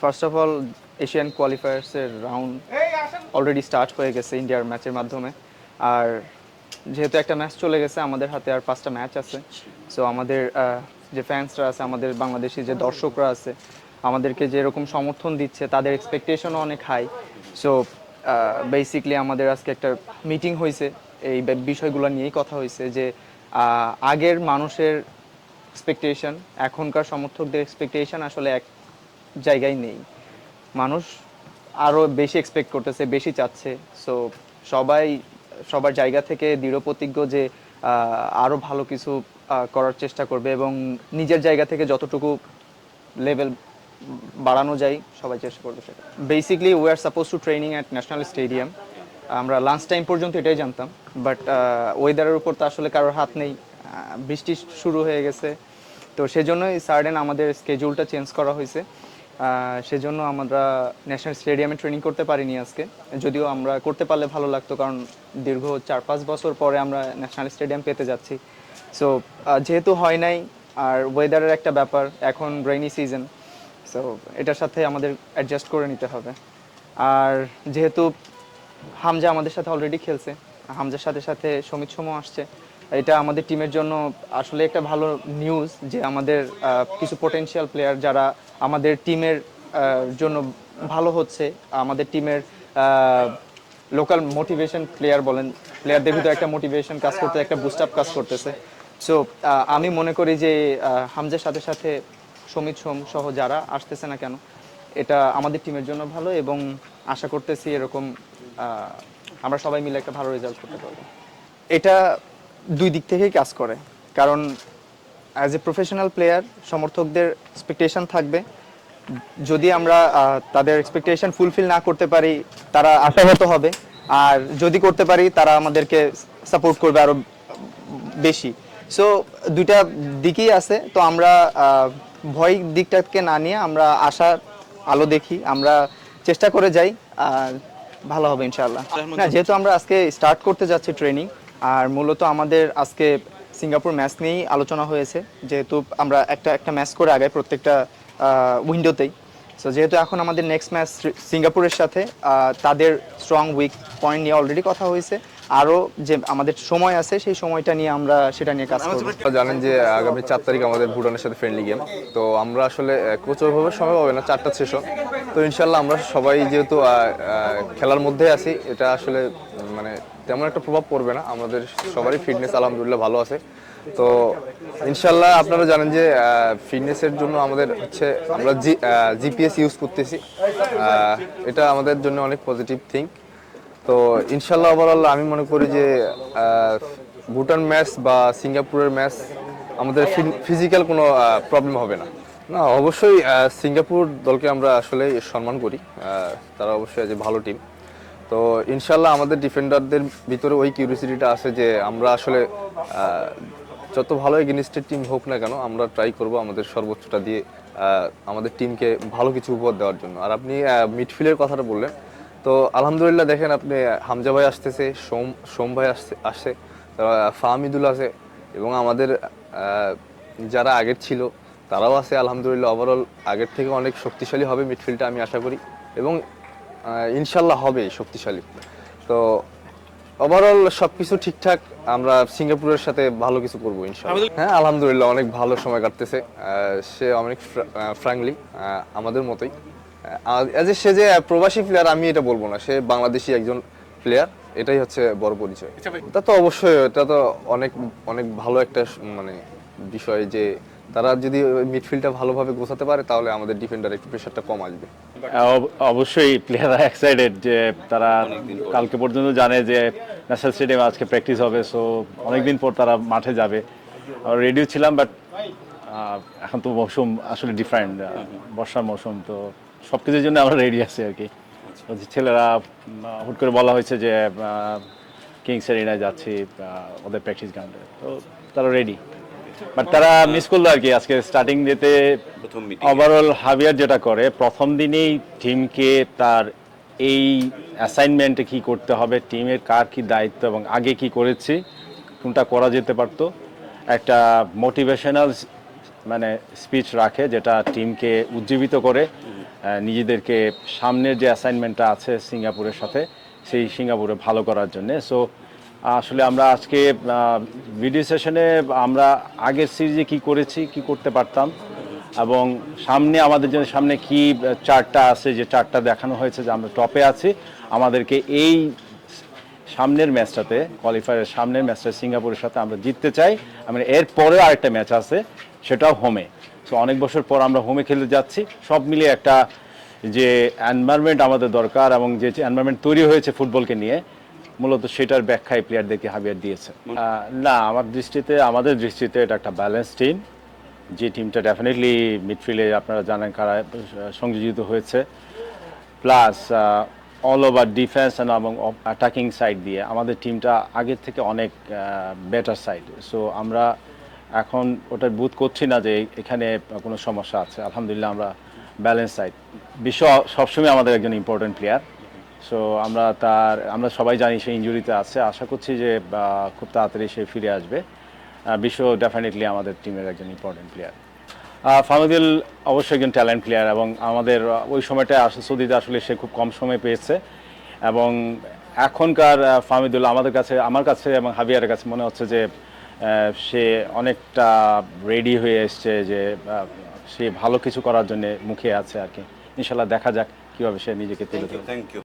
First of all Asian কোয়ালিফায়ার্সের round already start হয়ে গেছে ইন্ডিয়ার ম্যাচের মাধ্যমে। আর যেহেতু একটা ম্যাচ চলে গেছে, আমাদের হাতে আর 5টা ম্যাচ আছে। সো আমাদের যে ফ্যান্সরা আছে, আমাদের বাংলাদেশি যে দর্শকরা আছে, আমাদেরকে যেরকম সমর্থন দিচ্ছে, তাদের এক্সপেকটেশনও অনেক হাই। সো বেসিকলি আমাদের আজকে একটা মিটিং হয়েছে, এই বিষয়গুলো নিয়েই কথা হয়েছে যে আগের মানুষের এক্সপেকটেশন, এখনকার সমর্থকদের এক্সপেকটেশন আসলে এক জায়গায় নেই। মানুষ আরও বেশি এক্সপেক্ট করতেছে, বেশি চাচ্ছে। সো সবাই সবার জায়গা থেকে দৃঢ়প্রতিজ্ঞ যে আরও ভালো কিছু করার চেষ্টা করবে এবং নিজের জায়গা থেকে যতটুকু লেভেল বাড়ানো যায় সবাই চেষ্টা করবে সেটা। Basically we are suppose to training at national stadium. আমরা লাঞ্চ টাইম পর্যন্ত এটাই জানতাম, বাট ওয়েদারের উপর তো আসলে কারোর হাত নেই। বৃষ্টি শুরু হয়ে গেছে, তো সেজন্যই সাডেন আমাদের স্কেডিউলটা চেঞ্জ করা হয়েছে। সেজন্য আমরা ন্যাশনাল স্টেডিয়ামে ট্রেনিং করতে পারিনি আজকে, যদিও আমরা করতে পারলে ভালো লাগতো, কারণ দীর্ঘ 4-5 বছর পরে আমরা ন্যাশনাল স্টেডিয়াম পেতে যাচ্ছি। সো যেহেতু হয় নাই, আর ওয়েদারের একটা ব্যাপার, এখন রেইনি সিজন, সো এটার সাথে আমাদের অ্যাডজাস্ট করে নিতে হবে। আর যেহেতু হামজা আমাদের সাথে অলরেডি খেলছে, হামজার সাথে সাথে সমিত সোমও আসছে, এটা আমাদের টিমের জন্য আসলে একটা ভালো নিউজ যে আমাদের কিছু পটেনশিয়াল প্লেয়ার যারা আমাদের টিমের জন্য ভালো হচ্ছে, আমাদের টিমের লোকাল মোটিভেশন প্লেয়ার বলেন, প্লেয়ারদের ভিতরে একটা মোটিভেশন কাজ করতে, একটা বুস্ট আপ কাজ করতেছে। সো আমি মনে করি যে হামজার সাথে সাথে সমিত সোম সহ যারা আসতেছে না কেন, এটা আমাদের টিমের জন্য ভালো এবং আশা করতেছি এরকম আমরা সবাই মিলে একটা ভালো রেজাল্ট করতে পারবো। এটা দুই দিক থেকেই কাজ করে, কারণ অ্যাজ এ প্রফেশনাল প্লেয়ার সমর্থকদের এক্সপেকটেশন থাকবে। যদি আমরা তাদের এক্সপেকটেশন ফুলফিল না করতে পারি, তারা আশাহত হবে। আর যদি করতে পারি, তারা আমাদেরকে সাপোর্ট করবে আরও বেশি। সো দুইটা দিকই আছে। তো আমরা ভয় দিকটাকে না নিয়ে আমরা আশার আলো দেখি, আমরা চেষ্টা করে যাই, ভালো হবে ইনশাআল্লাহ। না, যেহেতু আমরা আজকে স্টার্ট করতে যাচ্ছি ট্রেনিং, আর মূলত আমাদের আজকে সিঙ্গাপুর ম্যাচ নিয়েই আলোচনা হয়েছে, যেহেতু আমরা একটা ম্যাচ করে আগাই প্রত্যেকটা উইন্ডোতেই। সো যেহেতু এখন আমাদের নেক্সট ম্যাচ সিঙ্গাপুরের সাথে, তাদের স্ট্রং উইক পয়েন্ট নিয়ে অলরেডি কথা হয়েছে। আরও যে আমাদের সময় আছে, সেই সময়টা নিয়ে আমরা সেটা নিয়ে কাজ করব। আপনারা জানেন যে আগামী 4 তারিখ আমাদের ভুটানের সাথে ফ্রেন্ডলি গেম। তো আমরা আসলে কোচভাবে সময় পাবে না, 4টা সেশন। তো ইনশাল্লাহ আমরা সবাই যেহেতু খেলার মধ্যে আছি, এটা আসলে মানে তেমন একটা প্রভাব পড়বে না। আমাদের সবারই ফিটনেস আলহামদুলিল্লাহ ভালো আছে। তো ইনশাল্লাহ আপনারা জানেন যে ফিটনেসের জন্য আমাদের হচ্ছে আমরা জিপিএস ইউজ করতেছি। এটা আমাদের জন্য অনেক পজিটিভ থিং। তো ইনশাল্লাহ ওভারঅল আমি মনে করি যে ভুটান ম্যাচ বা সিঙ্গাপুরের ম্যাচ আমাদের ফিজিক্যাল কোনো প্রবলেম হবে না। না, অবশ্যই সিঙ্গাপুর দলকে আমরা আসলে সম্মান করি। তারা অবশ্যই যে ভালো টিম। তো ইনশাল্লাহ আমাদের ডিফেন্ডারদের ভিতরে ওই কিউরিওসিটিটা আছে যে আমরা আসলে যত ভালো এগেনিস্টের টিম হোক না কেন, আমরা ট্রাই করব আমাদের সর্বোচ্চটা দিয়ে আমাদের টিমকে ভালো কিছু উপহার দেওয়ার জন্য। আর আপনি মিডফিল্ডের কথাটা বললেন, তো আলহামদুলিল্লাহ দেখেন আপনি হামজা ভাই আসতেছে, সোম ভাই আসছে, ফাহমিদুল আছে, এবং আমাদের যারা আগের ছিল তারাও আছে। আলহামদুলিল্লাহ ওভারঅল আগের থেকে অনেক শক্তিশালী হবে মিডফিল্ডটা আমি আশা করি, এবং ইনশাল্লাহ হবে শক্তিশালী। তো ওভারঅল সবকিছু ঠিকঠাক, আমরা সিঙ্গাপুরের সাথে ভালো কিছু করবো ইনশাআল্লাহ। হ্যাঁ, আলহামদুলিল্লাহ অনেক ভালো সময় কাটতেছে। সে অনেক ফ্র্যাঙ্কলি আমাদের মতোই। সে যে প্রবাসী প্লেয়ার আমি এটা বলবো না, সে বাংলাদেশি একজন প্লেয়ার, এটাই হচ্ছে বড় পরিচয়। এটা তো অবশ্যই, এটা তো অনেক অনেক ভালো একটা মানে বিষয় যে তারা যদি মিডফিল্ডটা ভালোভাবে গোছাতে পারে, তাহলে আমাদের ডিফেন্ডার একটু প্রেশারটা কম আসবে। অবশ্যই প্লেয়াররা এক্সাইটেড যে তারা কালকে পর্যন্ত জানে যে ন্যাশনাল স্টেডিয়ামে আজকে প্র্যাকটিস হবে। সো অনেকদিন পর তারা মাঠে যাবে। রেডিও ছিলাম, বাট এখন তো মৌসুম আসলে ডিফারেন্ট, বর্ষার মৌসুম, তো সব কিছুর জন্য আমরা রেডি আছি আর কি। ছেলেরা হুট করে বলা হয়েছে যে কিংস এরিনায় যাচ্ছি ওদের প্র্যাকটিস গ্রাউন্ডে, তো তারা রেডি। বাট তারা মিস করলো আর কি আজকে স্টার্টিং ডেতে। ওভারঅল হাবিয়ার যেটা করে প্রথম দিনেই টিমকে তার এই অ্যাসাইনমেন্টে কি করতে হবে, টিমের কার কি দায়িত্ব এবং আগে কি করেছি, কোনটা করা যেতে পারতো, একটা মোটিভেশনাল মানে স্পিচ রাখে যেটা টিমকে উজ্জীবিত করে নিজেদেরকে সামনের যে অ্যাসাইনমেন্টটা আছে সিঙ্গাপুরের সাথে সেই সিঙ্গাপুরে ভালো করার জন্যে। সো আসলে আমরা আজকে ভিডিও সেশনে আমরা আগের সিরিজে কি করেছি, কি করতে পারতাম, এবং সামনে আমাদের জন্য সামনে কি চার্টটা আছে, যে চার্টটা দেখানো হয়েছে যে আমরা টপে আছি, আমাদেরকে এই সামনের ম্যাচটাতে কোয়ালিফায়ারের সামনের ম্যাচটা সিঙ্গাপুরের সাথে আমরা জিততে চাই। আমরা এর পরেও আরেকটা ম্যাচ আছে, সেটাও হোমে। সো অনেক বছর পর আমরা হোমে খেলতে যাচ্ছি, সব মিলিয়ে একটা যে এনভায়রনমেন্ট আমাদের দরকার এবং যে এনভায়রনমেন্ট তৈরি হয়েছে ফুটবলকে নিয়ে, মূলত সেটার ব্যাখ্যায় প্লেয়ারদেরকে হাবিয়ার দিয়েছে। না, আমাদের দৃষ্টিতে এটা একটা ব্যালেন্স টিম, যে টিমটা ডেফিনেটলি মিডফিল্ডে আপনারা জানেন কারা সংযোজিত হয়েছে, প্লাস অল ওভার ডিফেন্স এবং অ্যাটাকিং সাইড দিয়ে আমাদের টিমটা আগের থেকে অনেক বেটার সাইড। সো আমরা এখন ওটা বুঝ করছি না যে এখানে কোনো সমস্যা আছে। আলহামদুলিল্লাহ আমরা ব্যালেন্স সাইড। বিশ্ব সবসময় আমাদের একজন ইম্পর্টেন্ট প্লেয়ার। সো আমরা সবাই জানি সে ইনজুরিতে আছে, আশা করছি যে খুব তাড়াতাড়ি সে ফিরে আসবে। বিশ্ব ডেফিনেটলি আমাদের টিমের একজন ইম্পর্টেন্ট প্লেয়ার। ফাহমিদুল অবশ্যই একজন ট্যালেন্ট প্লেয়ার, এবং আমাদের ওই সময়টা সৌদিতে আসলে সে খুব কম সময় পেয়েছে, এবং এখনকার ফাহমিদুল আমার কাছে এবং হাবিয়ারের কাছে মনে হচ্ছে যে সে অনেকটা রেডি হয়ে এসছে, যে সে ভালো কিছু করার জন্য মুখিয়ে আছে আর কি। ইনশাল্লাহ দেখা যাক কীভাবে সে নিজেকে তুলে ধরে। Thank you.